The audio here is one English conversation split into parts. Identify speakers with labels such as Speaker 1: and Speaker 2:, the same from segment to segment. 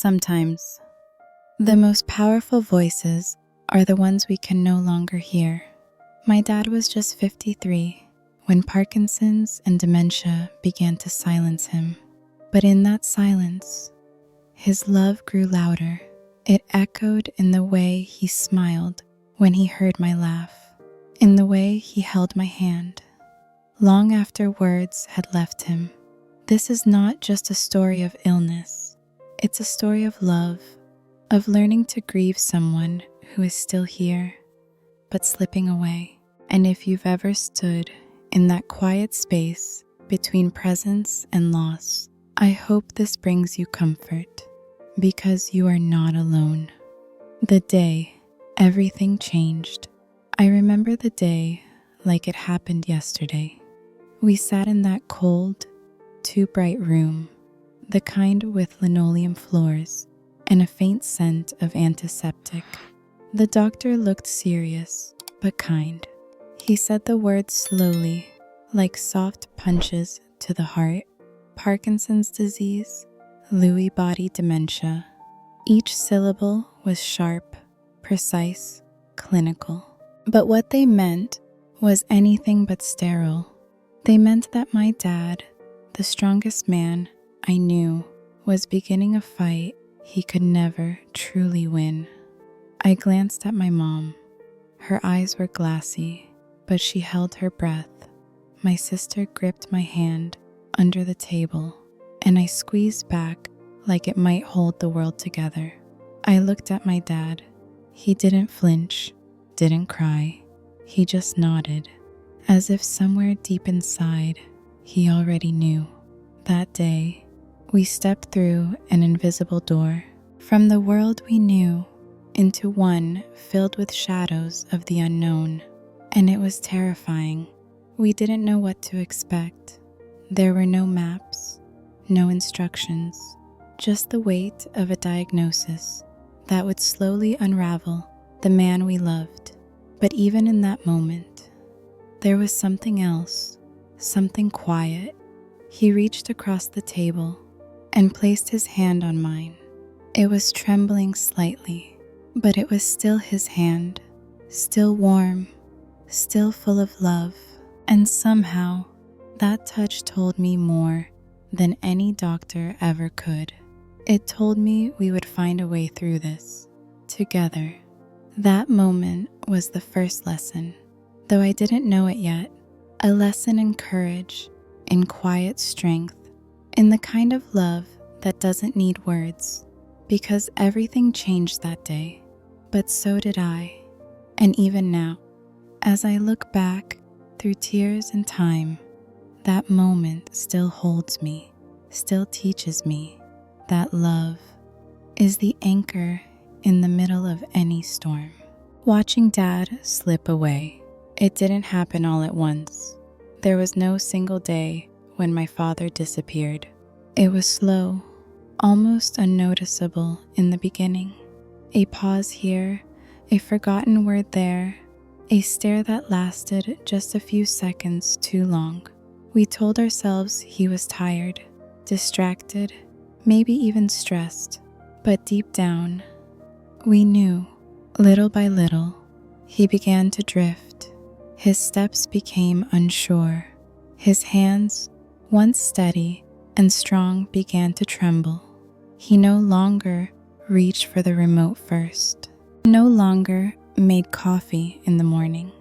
Speaker 1: Sometimes, the most powerful voices are the ones we can no longer hear. My dad was just 53 when Parkinson's and dementia began to silence him. But in that silence, his love grew louder. It echoed in the way he smiled when he heard my laugh, in the way he held my hand, long after words had left him. This is not just a story of illness. It's a story of love, of learning to grieve someone who is still here, but slipping away. And if you've ever stood in that quiet space between presence and loss, I hope this brings you comfort, because you are not alone. The day everything changed. I remember the day like it happened yesterday. We sat in that cold, too bright room, the kind with linoleum floors and a faint scent of antiseptic. The doctor looked serious, but kind. He said the words slowly, like soft punches to the heart. Parkinson's disease, Lewy body dementia. Each syllable was sharp, precise, clinical. But what they meant was anything but sterile. They meant that my dad, the strongest man I knew, was beginning a fight he could never truly win. I glanced at my mom. Her eyes were glassy, but she held her breath. My sister gripped my hand under the table, and I squeezed back like it might hold the world together. I looked at my dad. He didn't flinch, didn't cry. He just nodded, as if somewhere deep inside, he already knew. That day, we stepped through an invisible door, from the world we knew into one filled with shadows of the unknown, and it was terrifying. We didn't know what to expect. There were no maps, no instructions, just the weight of a diagnosis that would slowly unravel the man we loved. But even in that moment, there was something else, something quiet. He reached across the table and placed his hand on mine. It was trembling slightly, but it was still his hand, still warm, still full of love. And somehow, that touch told me more than any doctor ever could. It told me we would find a way through this, together. That moment was the first lesson, though I didn't know it yet. A lesson in courage, in quiet strength, in the kind of love that doesn't need words, because everything changed that day, but so did I. And even now, as I look back through tears and time, that moment still holds me, still teaches me that love is the anchor in the middle of any storm. Watching Dad slip away, it didn't happen all at once. There was no single day when my father disappeared. It was slow, almost unnoticeable in the beginning. A pause here, a forgotten word there, a stare that lasted just a few seconds too long. We told ourselves he was tired, distracted, maybe even stressed, but deep down, we knew. Little by little, he began to drift. His steps became unsure. His hands, once steady and strong, began to tremble. He no longer reached for the remote first, no longer made coffee in the morning.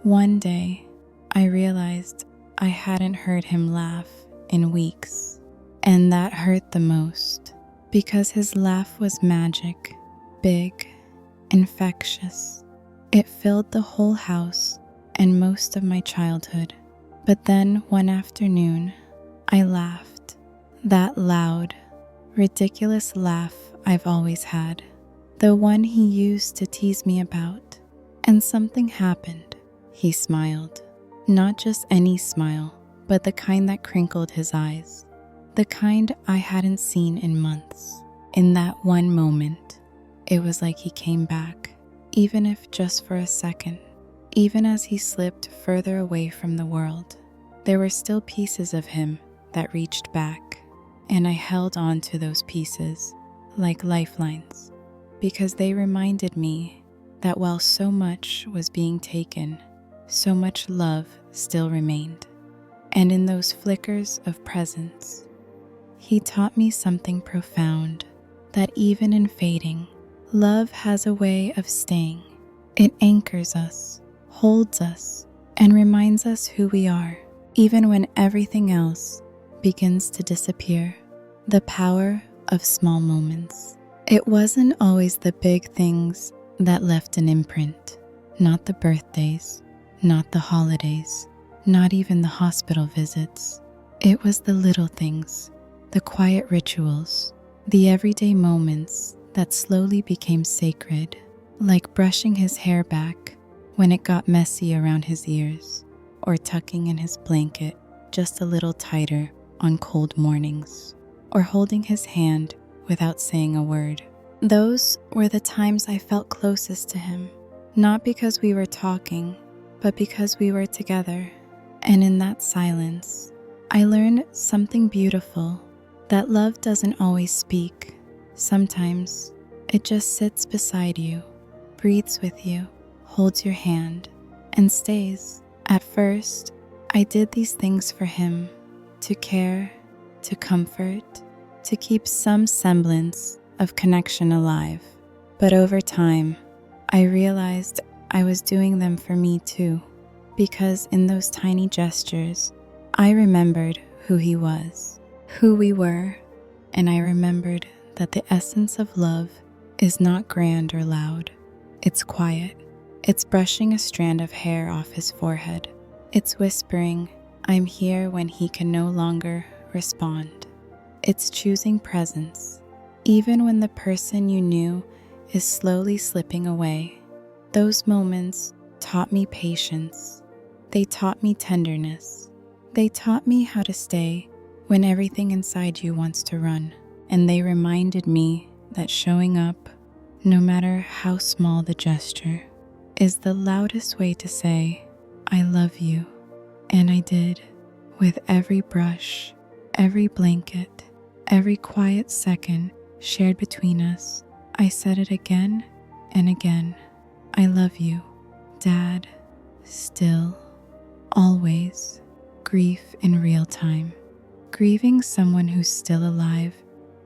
Speaker 1: One day, I realized I hadn't heard him laugh in weeks, and that hurt the most, because his laugh was magic, big, infectious. It filled the whole house and most of my childhood. But then one afternoon, I laughed, that loud, ridiculous laugh I've always had, the one he used to tease me about. And something happened. He smiled. Not just any smile, but the kind that crinkled his eyes, the kind I hadn't seen in months. In that one moment, it was like he came back, even if just for a second. Even as he slipped further away from the world, there were still pieces of him that reached back, and I held on to those pieces like lifelines, because they reminded me that while so much was being taken, so much love still remained. And in those flickers of presence, he taught me something profound, that even in fading, love has a way of staying. It anchors us, holds us, and reminds us who we are, even when everything else begins to disappear. The power of small moments. It wasn't always the big things that left an imprint, not the birthdays, not the holidays, not even the hospital visits. It was the little things, the quiet rituals, the everyday moments that slowly became sacred, like brushing his hair back when it got messy around his ears, or tucking in his blanket just a little tighter on cold mornings, or holding his hand without saying a word. Those were the times I felt closest to him, not because we were talking, but because we were together. And in that silence, I learned something beautiful, that love doesn't always speak. Sometimes it just sits beside you, breathes with you, holds your hand, and stays. At first, I did these things for him, to care, to comfort, to keep some semblance of connection alive. But over time, I realized I was doing them for me too, because in those tiny gestures, I remembered who he was, who we were, and I remembered that the essence of love is not grand or loud. It's quiet. It's brushing a strand of hair off his forehead. It's whispering, "I'm here," when he can no longer respond. It's choosing presence, even when the person you knew is slowly slipping away. Those moments taught me patience. They taught me tenderness. They taught me how to stay when everything inside you wants to run. And they reminded me that showing up, no matter how small the gesture, is the loudest way to say, "I love you." And I did, with every brush, every blanket, every quiet second shared between us. I said it again and again. "I love you, Dad." Still, always, grief in real time. Grieving someone who's still alive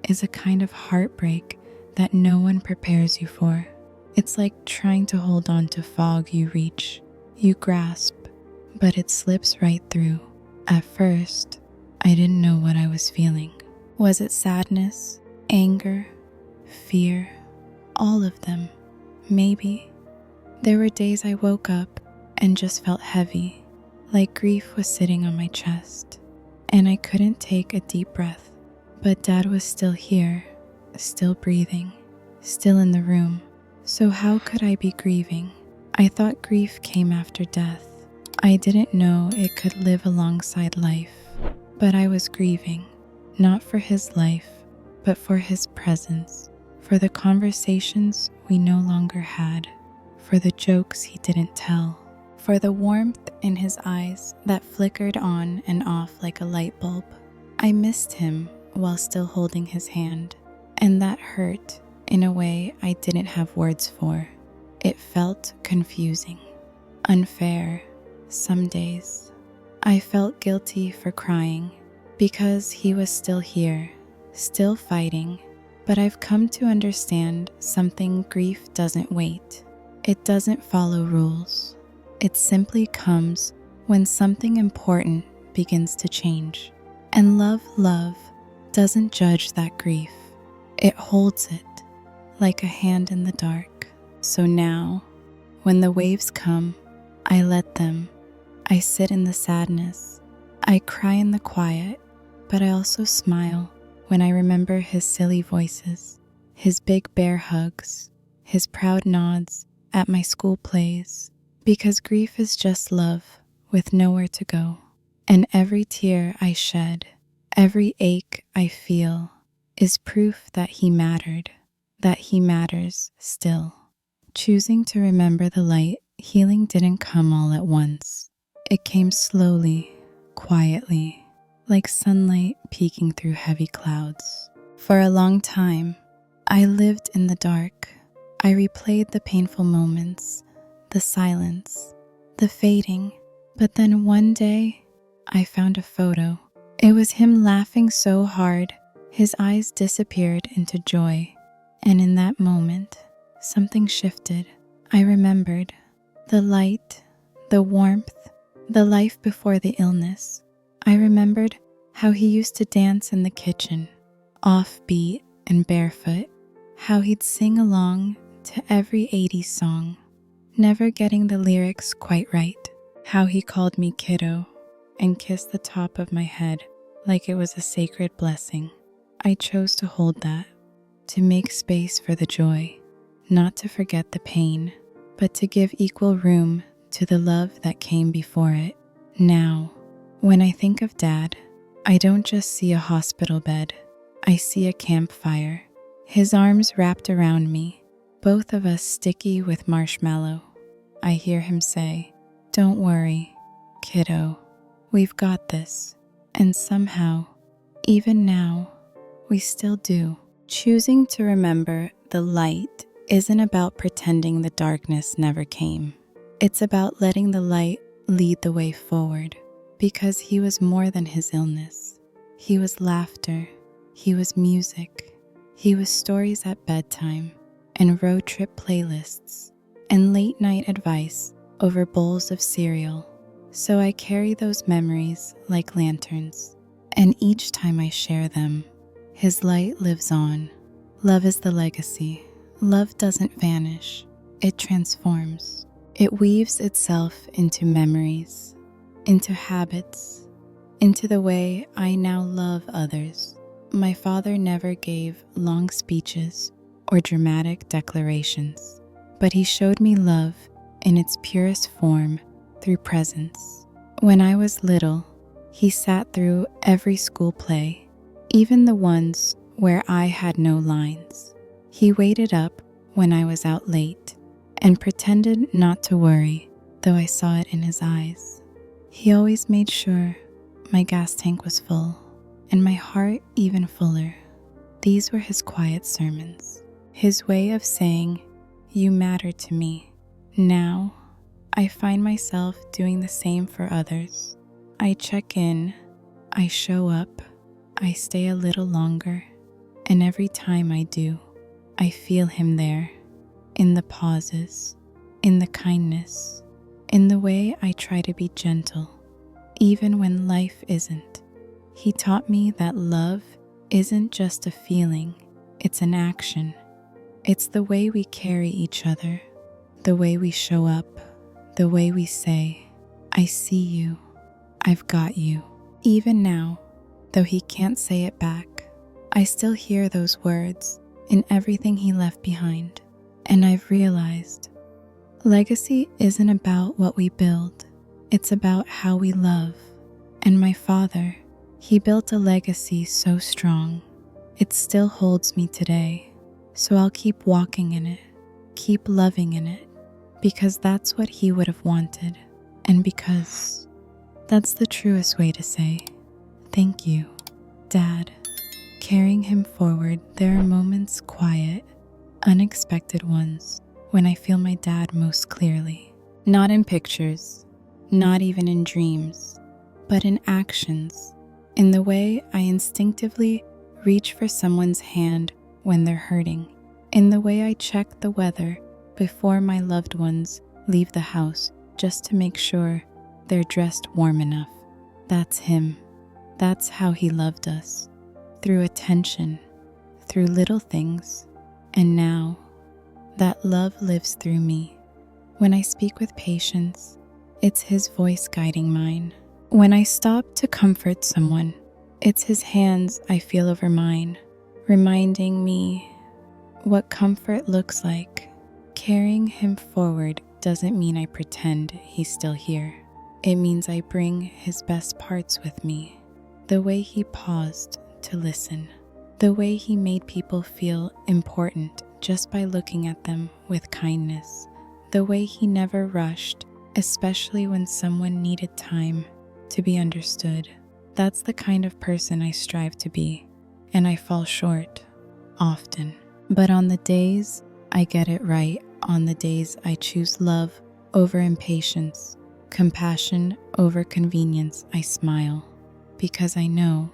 Speaker 1: is a kind of heartbreak that no one prepares you for. It's like trying to hold on to fog you reach, you grasp, but it slips right through. At first, I didn't know what I was feeling. Was it sadness, anger, fear? All of them, maybe. There were days I woke up and just felt heavy, like grief was sitting on my chest, and I couldn't take a deep breath. But Dad was still here, still breathing, still in the room. So how could I be grieving? I thought grief came after death. I didn't know it could live alongside life. But I was grieving, not for his life, but for his presence, for the conversations we no longer had, for the jokes he didn't tell, for the warmth in his eyes that flickered on and off like a light bulb. I missed him while still holding his hand, and that hurt in a way I didn't have words for. It felt confusing, unfair. Some days, I felt guilty for crying because he was still here, still fighting. But I've come to understand something: grief doesn't wait. It doesn't follow rules. It simply comes when something important begins to change. And love doesn't judge that grief. It holds it like a hand in the dark. So now, when the waves come, I let them. I sit in the sadness. I cry in the quiet, but I also smile when I remember his silly voices, his big bear hugs, his proud nods at my school plays, because grief is just love with nowhere to go. And every tear I shed, every ache I feel, is proof that he mattered, that he matters still. Choosing to remember the light, healing didn't come all at once. It came slowly, quietly, like sunlight peeking through heavy clouds. For a long time, I lived in the dark. I replayed the painful moments, the silence, the fading. But then one day, I found a photo. It was him laughing so hard, his eyes disappeared into joy. And in that moment, something shifted. I remembered the light, the warmth, the life before the illness. I remembered how he used to dance in the kitchen, offbeat and barefoot, how he'd sing along to every 80s song, never getting the lyrics quite right, how he called me kiddo and kissed the top of my head like it was a sacred blessing. I chose to hold that, to make space for the joy, not to forget the pain, but to give equal room to the love that came before it. Now, when I think of Dad, I don't just see a hospital bed. I see a campfire, his arms wrapped around me, both of us sticky with marshmallow. I hear him say, "Don't worry, kiddo, we've got this." And somehow, even now, we still do. Choosing to remember the light isn't about pretending the darkness never came. It's about letting the light lead the way forward, because he was more than his illness. He was laughter, he was music, he was stories at bedtime, and road trip playlists, and late night advice over bowls of cereal. So I carry those memories like lanterns, and each time I share them, his light lives on. Love is the legacy. Love doesn't vanish. It transforms. It weaves itself into memories, into habits, into the way I now love others. My father never gave long speeches or dramatic declarations, but he showed me love in its purest form through presence. When I was little, he sat through every school play, even the ones where I had no lines. He waited up when I was out late and pretended not to worry, though I saw it in his eyes. He always made sure my gas tank was full and my heart even fuller. These were his quiet sermons, his way of saying, "You matter to me." Now, I find myself doing the same for others. I check in, I show up, I stay a little longer, and every time I do, I feel him there, in the pauses, in the kindness, in the way I try to be gentle, even when life isn't. He taught me that love isn't just a feeling, it's an action. It's the way we carry each other, the way we show up, the way we say, "I see you, I've got you." Even now, though he can't say it back, I still hear those words in everything he left behind. And I've realized legacy isn't about what we build, it's about how we love. And my father, he built a legacy so strong, it still holds me today. So I'll keep walking in it, keep loving in it, because that's what he would have wanted, and because that's the truest way to say thank you, Dad. Carrying him forward, there are moments, quiet, unexpected ones, when I feel my dad most clearly. Not in pictures, not even in dreams, but in actions, in the way I instinctively reach for someone's hand when they're hurting, in the way I check the weather before my loved ones leave the house just to make sure they're dressed warm enough. That's him. That's how he loved us. Through attention, through little things, and now that love lives through me. When I speak with patience, it's his voice guiding mine. When I stop to comfort someone, it's his hands I feel over mine, reminding me what comfort looks like. Carrying him forward doesn't mean I pretend he's still here. It means I bring his best parts with me. The way he paused to listen, the way he made people feel important just by looking at them with kindness, the way he never rushed, especially when someone needed time to be understood. That's the kind of person I strive to be, and I fall short often. But on the days I get it right, on the days I choose love over impatience, compassion over convenience, I smile because I know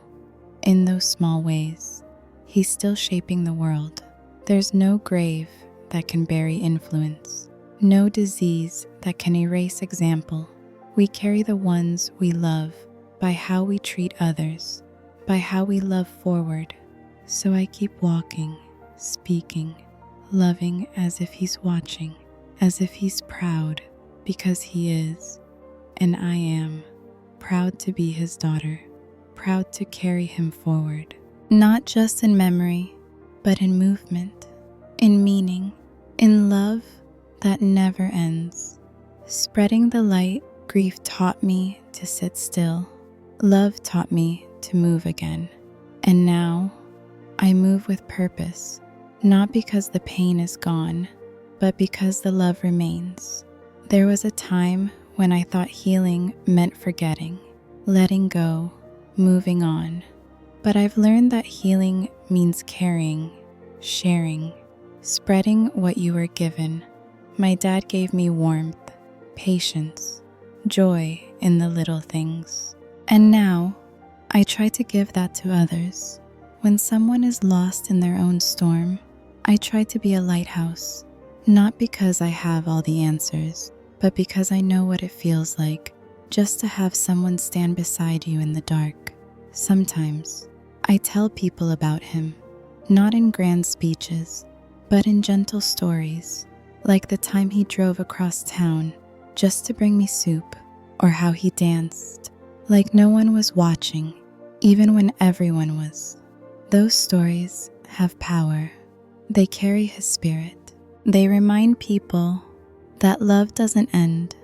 Speaker 1: in those small ways, He's still shaping the world. There's no grave that can bury influence, no disease that can erase example. We carry the ones we love by how we treat others, by how we love forward. So I keep walking, speaking, loving as if He's watching, as if He's proud, because He is, and I am proud to be His daughter, proud to carry Him forward, not just in memory, but in movement, in meaning, in love that never ends. Spreading the light, grief taught me to sit still. Love taught me to move again. And now I move with purpose, not because the pain is gone, but because the love remains. There was a time when I thought healing meant forgetting, letting go, moving on. But I've learned that healing means carrying, sharing, spreading what you were given. My dad gave me warmth, patience, joy in the little things. And now, I try to give that to others. When someone is lost in their own storm, I try to be a lighthouse, not because I have all the answers, but because I know what it feels like just to have someone stand beside you in the dark. Sometimes, I tell people about Him, not in grand speeches, but in gentle stories, like the time He drove across town just to bring me soup, or how He danced like no one was watching, even when everyone was. Those stories have power. They carry His spirit. They remind people that love doesn't end.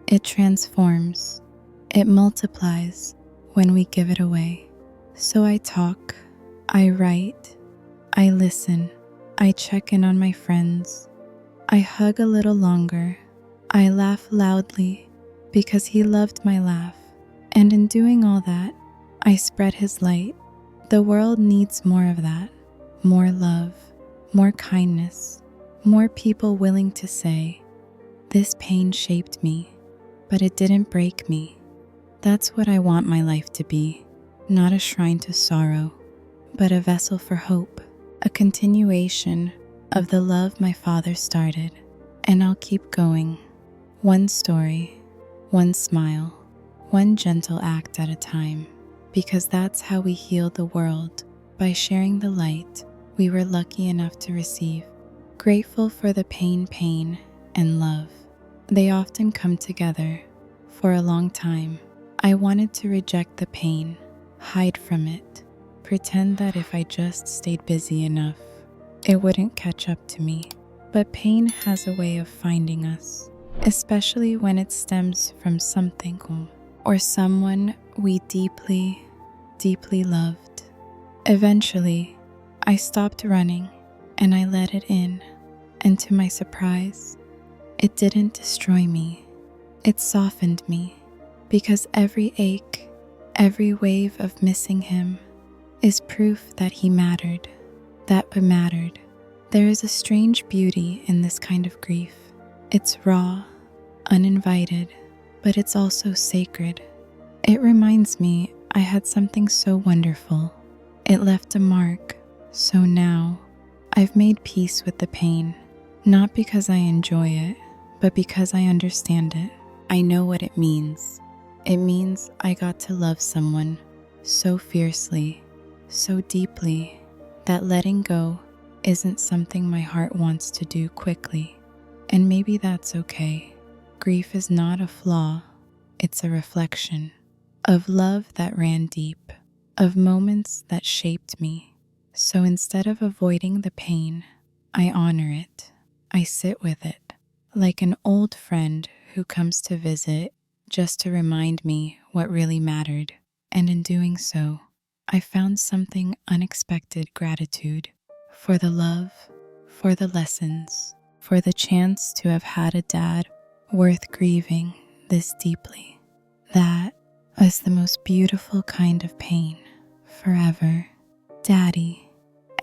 Speaker 1: It transforms. It multiplies when we give it away. So I talk, I write, I listen, I check in on my friends. I hug a little longer. I laugh loudly because He loved my laugh. And in doing all that, I spread His light. The world needs more of that, more love, more kindness, more people willing to say, this pain shaped me, but it didn't break me. That's what I want my life to be, not a shrine to sorrow, but a vessel for hope, a continuation of the love my Father started. And I'll keep going, one story, one smile, one gentle act at a time, because that's how we heal the world, by sharing the light we were lucky enough to receive. Grateful for the pain, and love. They often come together. For a long time, I wanted to reject the pain, hide from it, pretend that if I just stayed busy enough, it wouldn't catch up to me. But pain has a way of finding us, especially when it stems from something or someone we deeply, deeply loved. Eventually, I stopped running and I let it in, and to my surprise, it didn't destroy me. It softened me, because every ache, every wave of missing Him is proof that He mattered, that we mattered. There is a strange beauty in this kind of grief. It's raw, uninvited, but it's also sacred. It reminds me I had something so wonderful. It left a mark, so now I've made peace with the pain, not because I enjoy it, but because I understand it. I know what it means. It means I got to love someone so fiercely, so deeply, that letting go isn't something my heart wants to do quickly. And maybe that's okay. Grief is not a flaw, it's a reflection of love that ran deep, of moments that shaped me. So instead of avoiding the pain, I honor it. I sit with it, like an old friend who comes to visit just to remind me what really mattered. And in doing so, I found something unexpected: gratitude for the love, for the lessons, for the chance to have had a dad worth grieving this deeply. That was the most beautiful kind of pain. Forever, Daddy.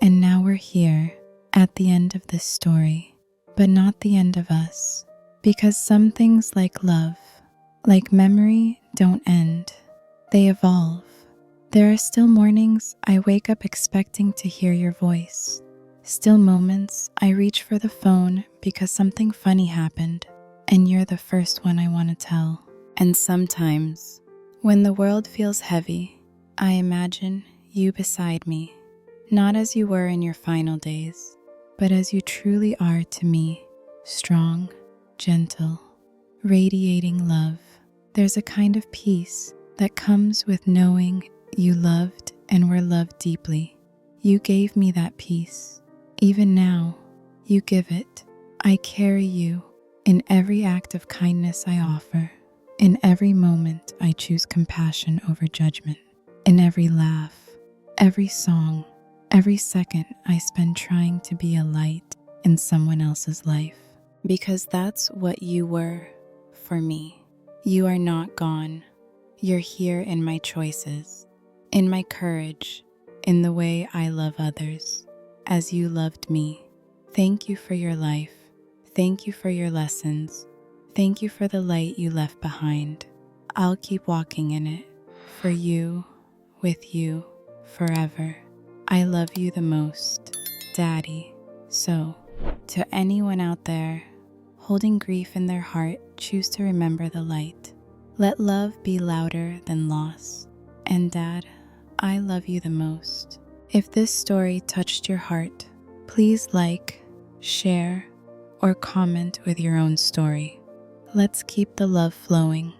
Speaker 1: And now we're here, at the end of this story, but not the end of us. Because some things like love, like memory, don't end. They evolve. There are still mornings I wake up expecting to hear your voice. Still moments I reach for the phone because something funny happened, and you're the first one I want to tell. And sometimes, when the world feels heavy, I imagine you beside me, not as you were in your final days, but as you truly are to me, strong, gentle, radiating love. There's a kind of peace that comes with knowing you loved and were loved deeply. You gave me that peace. Even now, you give it. I carry you in every act of kindness I offer. In every moment, I choose compassion over judgment. In every laugh, every song, every second I spend trying to be a light in someone else's life. Because that's what you were for me. You are not gone. You're here in my choices, in my courage, in the way I love others, as you loved me. Thank you for your life. Thank you for your lessons. Thank you for the light you left behind. I'll keep walking in it, for you, with you, forever. I love you the most, Daddy. So, to anyone out there holding grief in their heart, choose to remember the light. Let love be louder than loss. And Dad, I love you the most. If this story touched your heart, please like, share, or comment with your own story. Let's keep the love flowing.